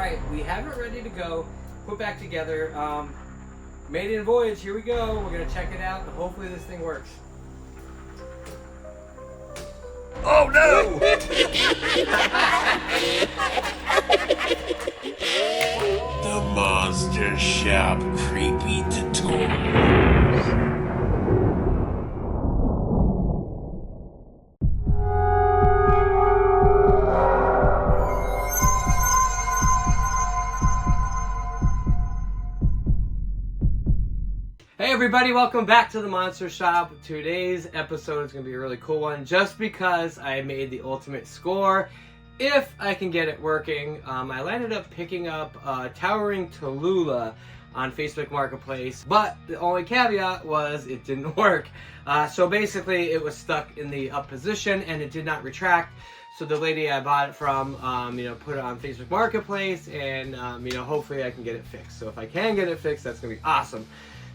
right, we have it ready to go, put back together. Maiden voyage, here we go. We're gonna check it out and hopefully this thing works. Oh no! The Monster Shop Creepy Tutorials. Hey everybody, welcome back to the Monster Shop. Today's episode is going to be a really cool one just because I made the ultimate score. If I can get it working, I landed up picking up Troubling Tallulah on Facebook Marketplace, but the only caveat was it didn't work. So basically it was stuck in the up position and it did not retract. So the lady I bought it from, put it on Facebook Marketplace and, hopefully I can get it fixed. So if I can get it fixed, that's going to be awesome.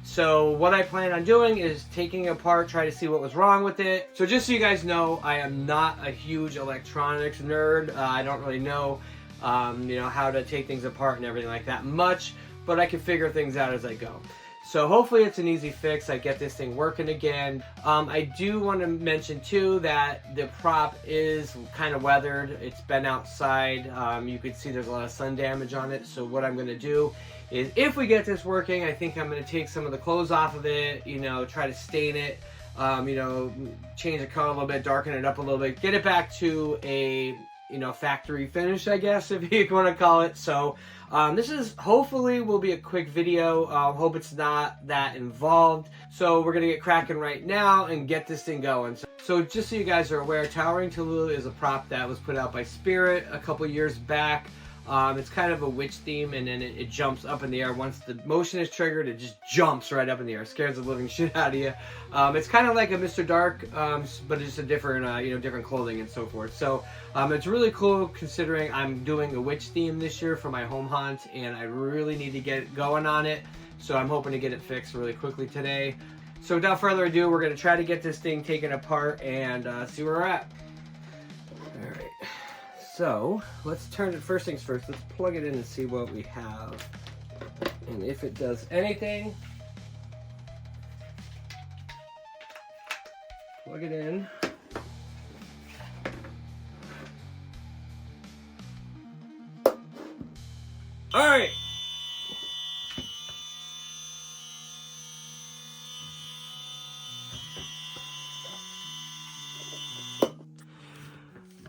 So what I plan on doing is taking it apart, try to see what was wrong with it. So just so you guys know, I am not a huge electronics nerd. I don't really know, how to take things apart and everything like that much, but I can figure things out as I go. So hopefully it's an easy fix. I get this thing working again. I do want to mention too that the prop is kind of weathered. It's been outside. You can see there's a lot of sun damage on it. So what I'm going to do is if we get this working, I think I'm going to take some of the clothes off of it, try to stain it, change the color a little bit, darken it up a little bit, get it back to a, factory finish, I guess, if you want to call it. So this is hopefully will be a quick video. Hope it's not that involved. So we're going to get cracking right now and get this thing going. So just so you guys are aware, Troubling Tallulah is a prop that was put out by Spirit a couple years back. It's kind of a witch theme, and then it jumps up in the air. Once the motion is triggered, it just jumps right up in the air. Scares the living shit out of you. It's kind of like a Mr. Dark, but it's just a different, different clothing and so forth. So it's really cool considering I'm doing a witch theme this year for my home haunt, and I really need to get going on it. So I'm hoping to get it fixed really quickly today. So without further ado, we're going to try to get this thing taken apart and see where we're at. All right. So let's turn it, first things first, let's plug it in and see what we have. And if it does anything, plug it in. All right.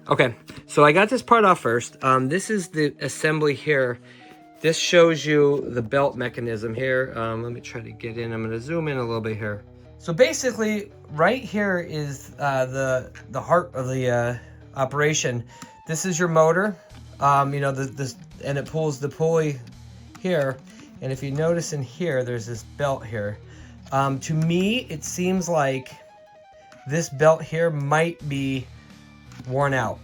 Okay, so I got this part off first. This is the assembly here. This shows you the belt mechanism here. Let me try to get in. I'm going to zoom in a little bit here. So basically, right here is the heart of the operation. This is your motor. And it pulls the pulley here. And if you notice in here, there's this belt here. To me, it seems like this belt here might be worn out.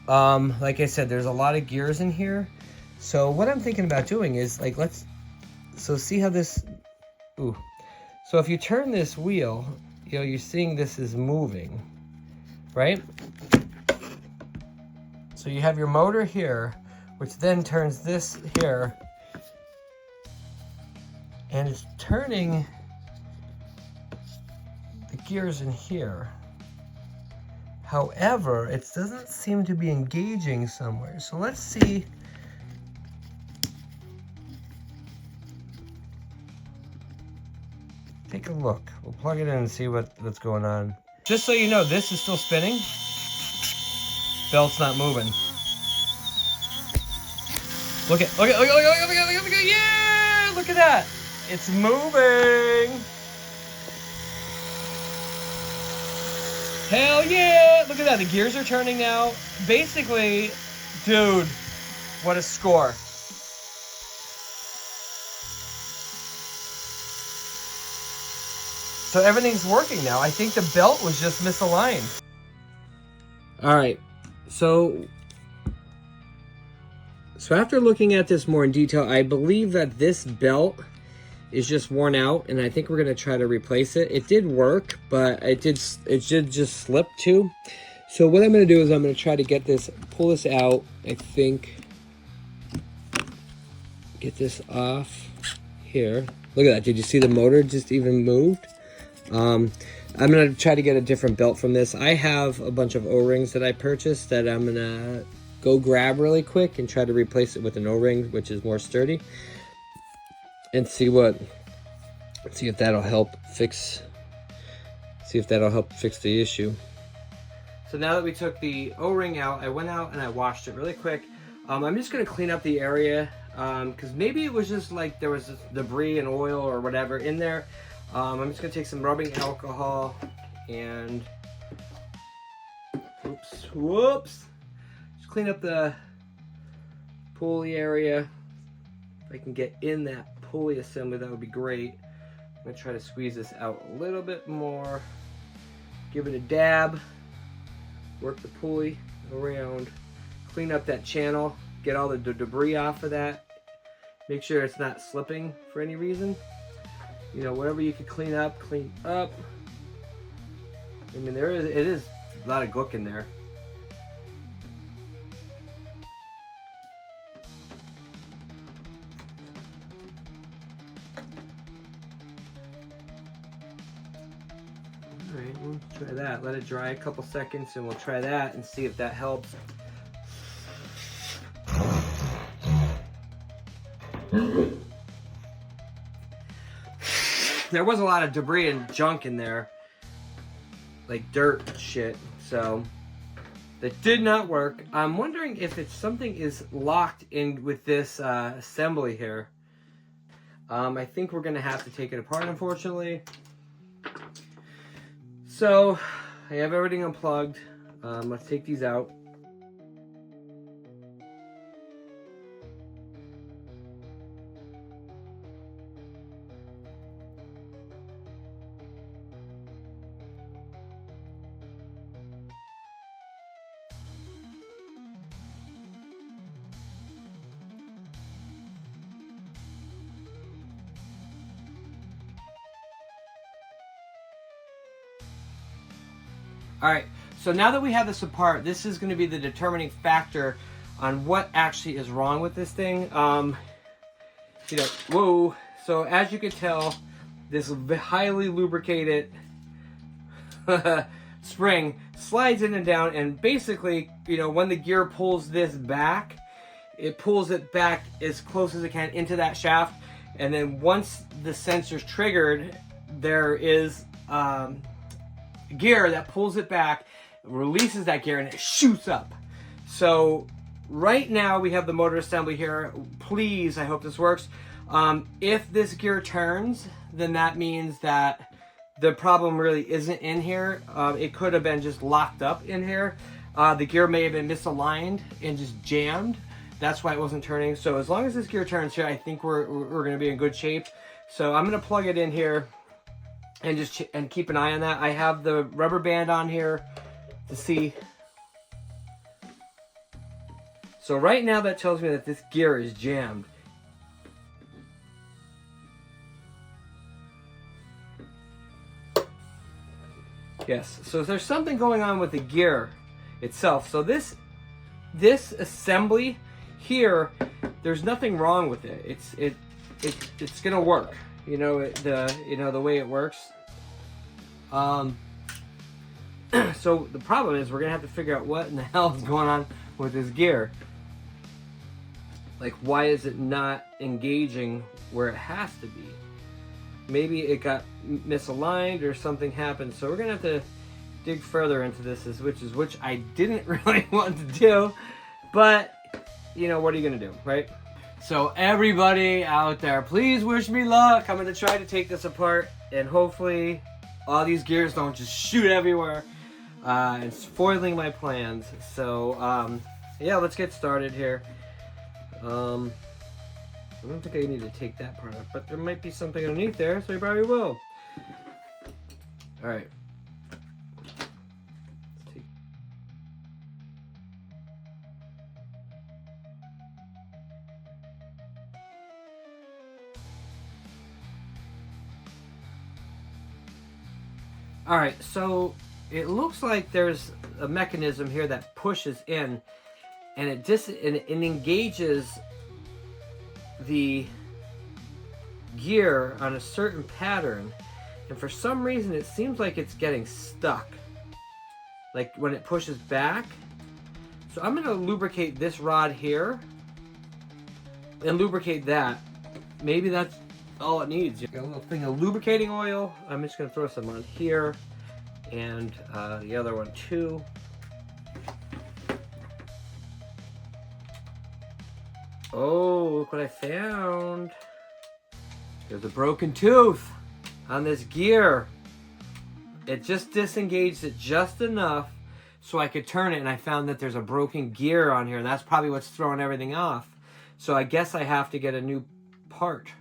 Like I said, there's a lot of gears in here. So what I'm thinking about doing is so see how this, so if you turn this wheel, you're seeing this is moving, right? So you have your motor here, which then turns this here, and it's turning the gears in here. However, it doesn't seem to be engaging somewhere. So let's see. Take a look. We'll plug it in and see what's going on. Just so you know, this is still spinning. Belt's not moving. Look at, yeah! Look at that. It's moving. Hell yeah! Look at that, the gears are turning now. Basically, dude, what a score. So everything's working now. I think the belt was just misaligned. All right, so after looking at this more in detail, I believe that this belt is just worn out, and I think we're gonna try to replace it. It did work, but it did just slip too. So what I'm gonna do is I'm gonna try to pull this out. I think get this off here. Look at that. Did you see the motor just even moved? I'm going to try to get a different belt from this. I have a bunch of O-rings that I purchased that I'm going to go grab really quick and try to replace it with an O-ring, which is more sturdy. And see if that'll help fix the issue. So now that we took the O-ring out, I went out and I washed it really quick. I'm just going to clean up the area because maybe it was just like there was debris and oil or whatever in there. I'm just going to take some rubbing alcohol and whoops, just clean up the pulley area. If I can get in that pulley assembly, that would be great. I'm going to try to squeeze this out a little bit more. Give it a dab. Work the pulley around. Clean up that channel. Get all the debris off of that. Make sure it's not slipping for any reason. You know, whatever you can clean up, clean up. I mean, it is a lot of gook in there. Alright, we'll try that. Let it dry a couple seconds and we'll try that and see if that helps. There was a lot of debris and junk in there, like dirt and shit, so that did not work. I'm wondering if it's something is locked in with this assembly here. I think we're gonna have to take it apart, unfortunately. So I have everything unplugged. Let's take these out. All right, so now that we have this apart, this is going to be the determining factor on what actually is wrong with this thing. You know, whoa. So as you can tell, this highly lubricated spring slides in and down, and basically, you know, when the gear pulls this back, it pulls it back as close as it can into that shaft, and then once the sensor's triggered, there is gear that pulls it back, releases that gear, and it shoots up. So right now we have the motor assembly here. Please, I hope this works. If this gear turns, then that means that the problem really isn't in here. It could have been just locked up in here. The gear may have been misaligned and just jammed. That's why it wasn't turning. So as long as this gear turns here, I think we're going to be in good shape. So I'm going to plug it in here and just keep an eye on that. I have the rubber band on here to see. So right now that tells me that this gear is jammed. Yes, so there's something going on with the gear itself. So this assembly here, there's nothing wrong with it. It's gonna work. You know, the way it works. So the problem is we're gonna have to figure out what in the hell is going on with this gear. Like, why is it not engaging where it has to be? Maybe it got misaligned or something happened. So we're gonna have to dig further into this, which I didn't really want to do, but you know, what are you gonna do, right? So everybody out there, please wish me luck. I'm gonna try to take this apart, and hopefully all these gears don't just shoot everywhere. It's foiling my plans. So yeah, let's get started here. I don't think I need to take that part off, but there might be something underneath there, so we probably will. All right. All right, so it looks like there's a mechanism here that pushes in, and it engages the gear on a certain pattern, and for some reason it seems like it's getting stuck, like when it pushes back. So I'm gonna lubricate this rod here and lubricate that. Maybe that's all it needs. Got a little thing of lubricating oil. I'm just gonna throw some on here, and the other one too. Oh, look what I found. There's a broken tooth on this gear. It just disengaged it just enough so I could turn it, and I found that there's a broken gear on here, and that's probably what's throwing everything off. So I guess I have to get a new part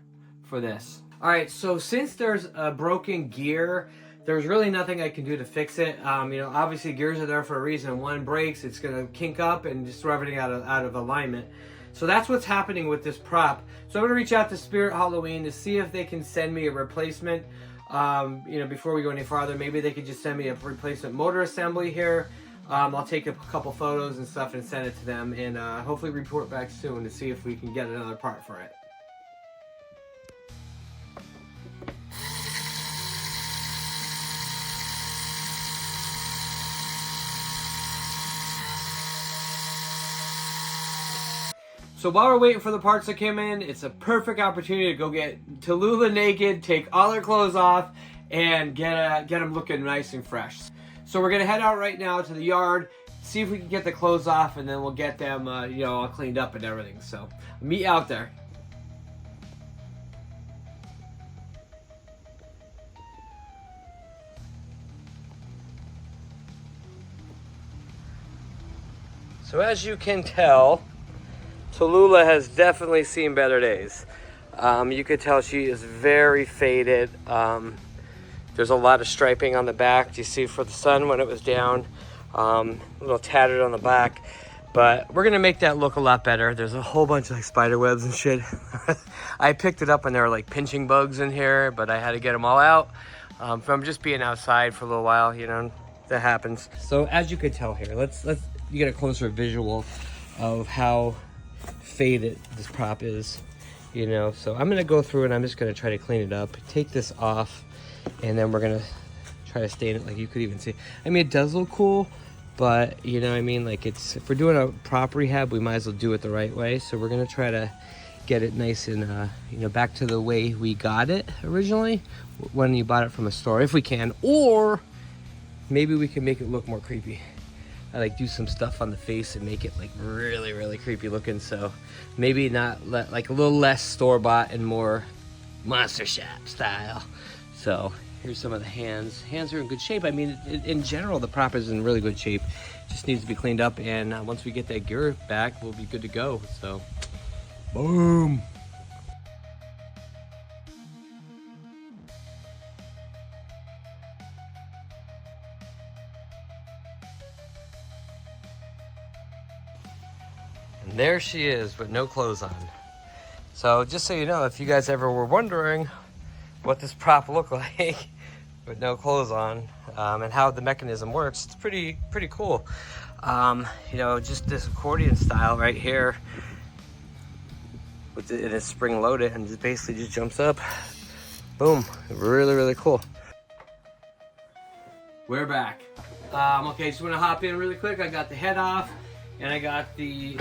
for this. All right, so since there's a broken gear, there's really nothing I can do to fix it. You know, obviously gears are there for a reason. One breaks, it's gonna kink up and just throw everything out of alignment. So that's what's happening with this prop. So I'm gonna reach out to Spirit Halloween to see if they can send me a replacement. You know, before we go any farther, maybe they could just send me a replacement motor assembly here. I'll take a couple photos and stuff and send it to them, and hopefully report back soon to see if we can get another part for it. So while we're waiting for the parts to come in, it's a perfect opportunity to go get Tallulah naked, take all her clothes off, and get them looking nice and fresh. So we're gonna head out right now to the yard, see if we can get the clothes off, and then we'll get them, you know, all cleaned up and everything. So meet you out there. So as you can tell, Tallulah has definitely seen better days. You could tell she is very faded. There's a lot of striping on the back. You see for the sun when it was down, a little tattered on the back. But we're gonna make that look a lot better. There's a whole bunch of like spider webs and shit. I picked it up and there were like pinching bugs in here, but I had to get them all out from just being outside for a little while. You know, that happens. So as you can tell here, let's you get a closer visual of how faded this prop is, you know. So I'm gonna go through and I'm just gonna try to clean it up, take this off, and then we're gonna try to stain it. Like you could even see, I mean, it does look cool, but you know what I mean, like it's, if we're doing a prop rehab, we might as well do it the right way. So we're gonna try to get it nice and you know, back to the way we got it originally when you bought it from a store, if we can, or maybe we can make it look more creepy. I like do some stuff on the face and make it like really, really creepy looking. So maybe not like a little less store-bought and more Monster Shop style. So here's some of the hands. Hands are in good shape. I mean, in general, the prop is in really good shape. Just needs to be cleaned up, and once we get that gear back, we'll be good to go. So, boom. And there she is with no clothes on. So just so you know, if you guys ever were wondering what this prop looked like with no clothes on, and how the mechanism works, it's pretty cool. You know, just this accordion style right here, with it is spring loaded and just basically just jumps up. Boom, really cool. We're back. Okay, just wanna hop in really quick. I got the head off and I got the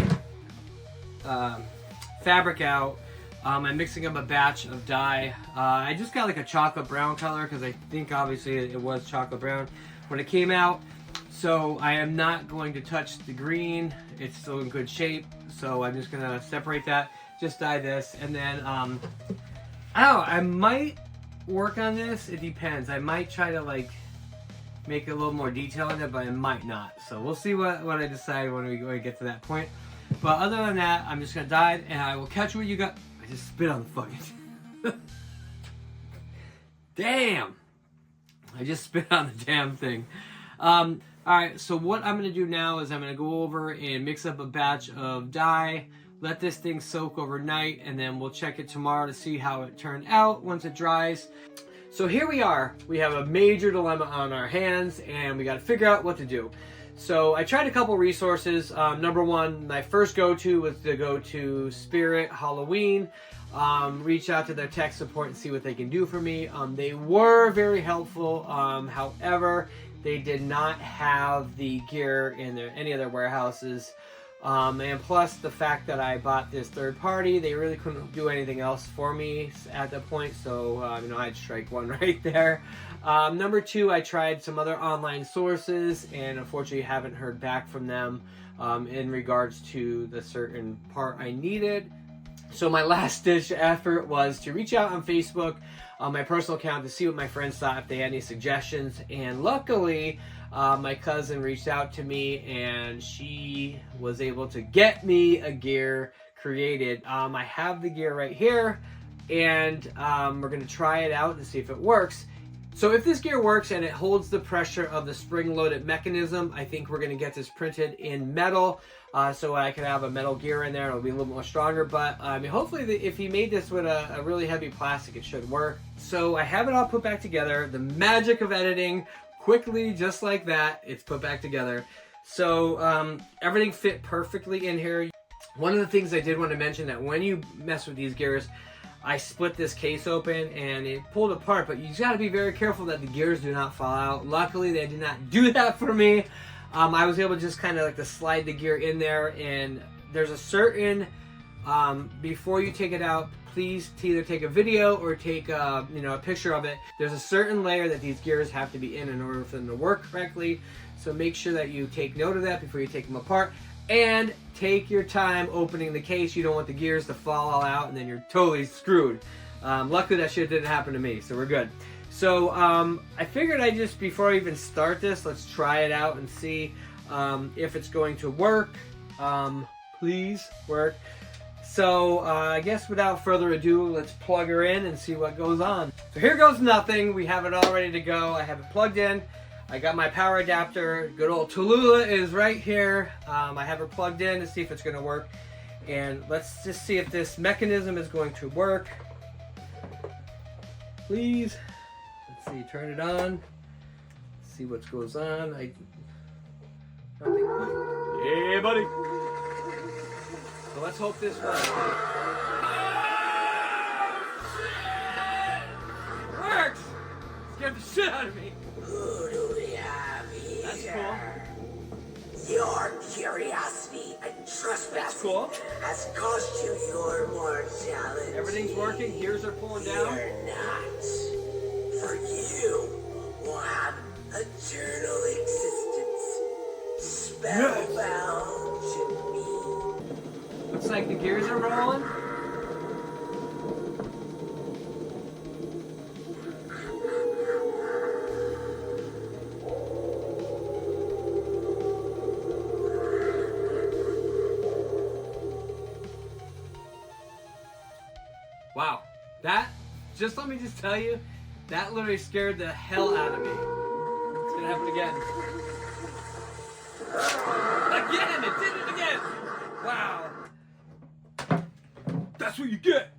fabric out. I'm mixing up a batch of dye. I just got like a chocolate brown color because I think obviously it was chocolate brown when it came out. So I am not going to touch the green. It's still in good shape. So I'm just gonna separate that, just dye this. And then, I don't know, I might work on this. It depends. I might try to like make a little more detail in it, but I might not. So we'll see what I decide when we get to that point. But other than that, I'm just gonna dye it and I will catch what you got. I just spit on the fucking damn! I just spit on the damn thing. Alright, so what I'm gonna do now is I'm gonna go over and mix up a batch of dye, let this thing soak overnight, and then we'll check it tomorrow to see how it turned out once it dries. So here we are. We have a major dilemma on our hands and we gotta figure out what to do. So I tried a couple resources. Number one, my first go-to was to go to Spirit Halloween, reach out to their tech support and see what they can do for me. They were very helpful. However, they did not have the gear in any of their warehouses. And plus the fact that I bought this third party, they really couldn't do anything else for me at that point. So, I'd strike one right there. Number two, I tried some other online sources and unfortunately haven't heard back from them in regards to the certain part I needed. So my last ditch effort was to reach out on Facebook, on my personal account, to see what my friends thought, if they had any suggestions. And luckily, my cousin reached out to me and she was able to get me a gear created. I have the gear right here, and we're going to try it out to see if it works. So if this gear works and it holds the pressure of the spring-loaded mechanism, I think we're going to get this printed in metal, so I can have a metal gear in there. It'll be a little more stronger, but hopefully if he made this with a really heavy plastic, it should work. So I have it all put back together. The magic of editing, quickly, just like that, it's put back together. So everything fit perfectly in here. One of the things I did want to mention, that when you mess with these gears, I split this case open and it pulled apart, but you just got to be very careful that the gears do not fall out. Luckily, they did not do that for me. I was able to just kind of like to slide the gear in there, and there's a certain, before you take it out, please either take a video or take a picture of it. There's a certain layer that these gears have to be in order for them to work correctly. So make sure that you take note of that before you take them apart. And take your time opening the case. You don't want the gears to fall all out and then you're totally screwed. Luckily that shit didn't happen to me, so we're good. So I figured before I even start this, let's try it out and see if it's going to work. Please work. So I guess without further ado, let's plug her in and see what goes on. So here goes nothing. We have it all ready to go. I have it plugged in. I got my power adapter. Good old Tallulah is right here. I have her plugged in to see if it's going to work. And let's just see if this mechanism is going to work. Please. Let's see, turn it on. See what goes on. Hey, buddy. So let's hope this works. It works! Scared the shit out of me. Who do we have here? That's cool. Your curiosity and trespassing has cost you your mortality. Everything's working. Gears are pulling down. Fear not. For you will have eternal existence. Spellbound to me. Looks like the gears are rolling. Wow, just let me just tell you, that literally scared the hell out of me. It's gonna happen again. Again, it did it again! Wow. That's what you get!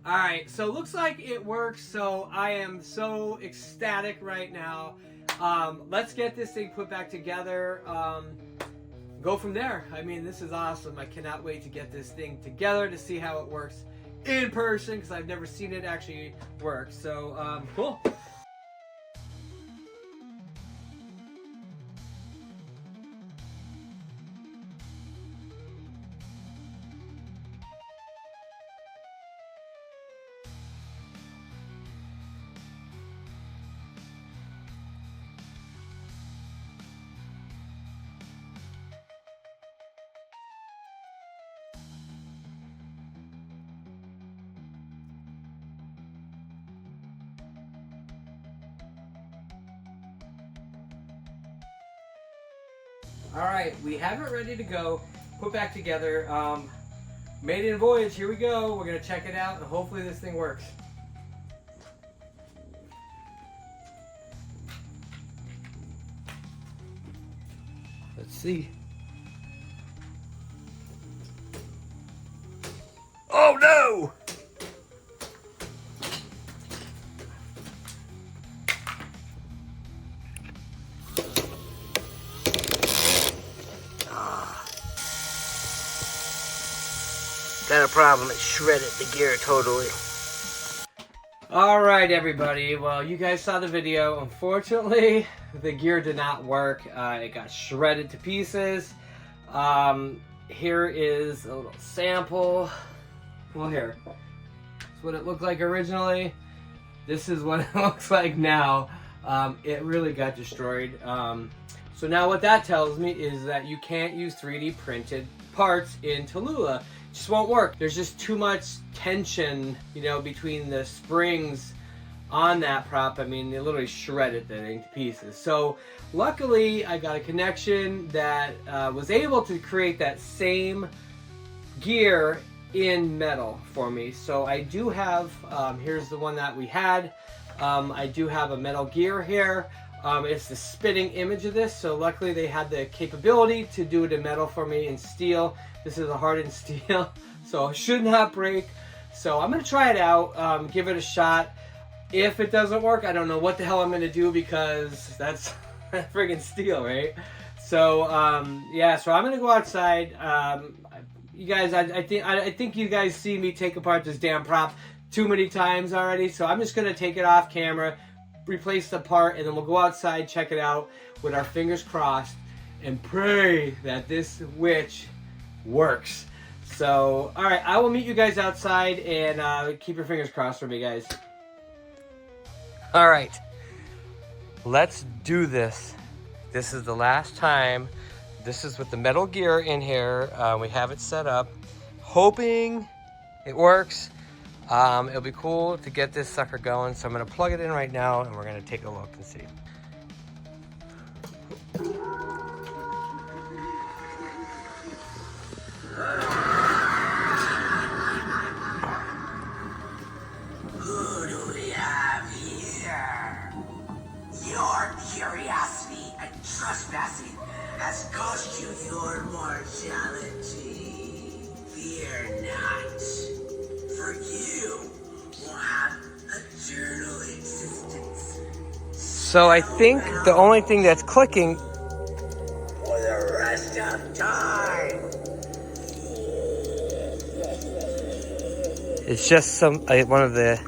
Alright, so looks like it works, so I am so ecstatic right now. Let's get this thing put back together. Go from there. I mean, this is awesome. I cannot wait to get this thing together to see how it works in person, because I've never seen it actually work. So, cool. Alright, we have it ready to go, put back together. Maiden voyage, here we go. We're going to check it out and hopefully this thing works. Let's see. Oh no! problem. It shredded the gear totally. Alright everybody, well you guys saw the video. Unfortunately, the gear did not work. It got shredded to pieces. Here is a little sample. Well, here. That's what it looked like originally. This is what it looks like now. It really got destroyed. So now what that tells me is that you can't use 3D printed parts in Tallulah. It just won't work. There's just too much tension, you know, between the springs on that prop. I mean, they literally shredded the thing to pieces. So luckily I got a connection that was able to create that same gear in metal for me. So I do have, here's the one that we had. I do have a metal gear here. It's the spitting image of this, so luckily they had the capability to do it in metal for me in steel. This is a hardened steel, so it should not break. So I'm going to try it out, give it a shot. If it doesn't work, I don't know what the hell I'm going to do, because that's friggin' steel, right? So yeah, so I'm going to go outside. You guys, I think you guys see me take apart this damn prop too many times already, so I'm just going to take it off camera, replace the part, and then we'll go outside, check it out with our fingers crossed, and pray that this witch works. So, alright, I will meet you guys outside, and keep your fingers crossed for me, guys. Alright, let's do this. This is the last time. This is with the metal gear in here. We have it set up, hoping it works. It'll be cool to get this sucker going, so I'm going to plug it in right now and we're going to take a look and see. Who do we have here? Your curiosity and trespassing has cost you your mortality. Fear not. For you will have eternal existence. So I think the only thing that's clicking for the rest of time. is just some one of the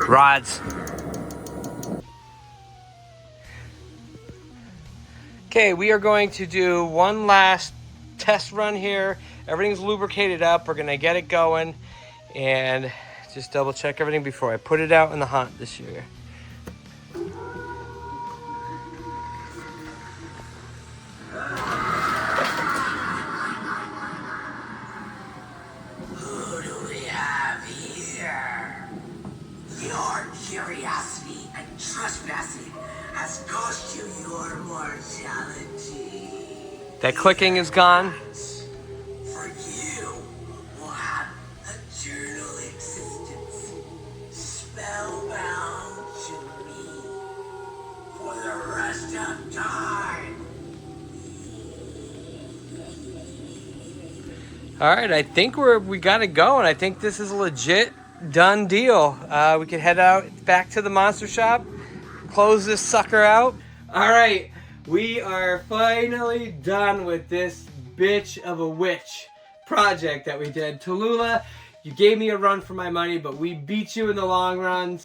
rods. Okay, we are going to do one last test run here. Everything's lubricated up. We're going to get it going and just double check everything before I put it out in the hunt this year. Who do we have here? Your curiosity and trespassing has cost you your mortality. That clicking is gone. For you will have eternal existence, spellbound to me for the rest of time. All right, I think we got it going. I think this is a legit done deal. We can head out back to the monster shop, close this sucker out. All right, we are finally done with this bitch of a witch project that we did. Tallulah, you gave me a run for my money, but we beat you in the long run.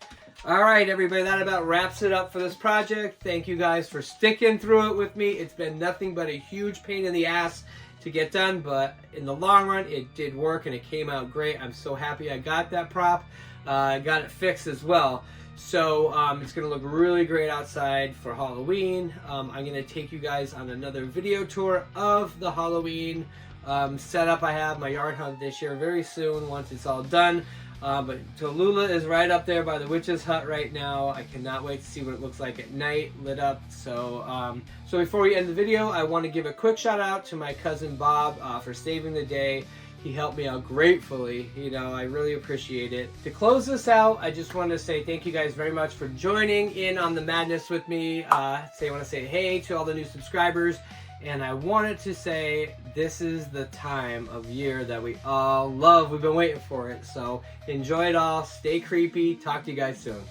All right, everybody, that about wraps it up for this project. Thank you guys for sticking through it with me. It's been nothing but a huge pain in the ass to get done, but in the long run, it did work and it came out great. I'm so happy I got that prop. I got it fixed as well. So it's going to look really great outside for Halloween. I'm going to take you guys on another video tour of the Halloween setup I have, my yard hunt this year very soon once it's all done. But Tallulah is right up there by the witch's hut right now. I cannot wait to see what it looks like at night, lit up. So, so before we end the video, I want to give a quick shout out to my cousin Bob for saving the day. He helped me out gratefully. You know, I really appreciate it. To close this out, I just want to say thank you guys very much for joining in on the madness with me. I want to say hey to all the new subscribers. And I wanted to say this is the time of year that we all love. We've been waiting for it. So enjoy it all. Stay creepy. Talk to you guys soon.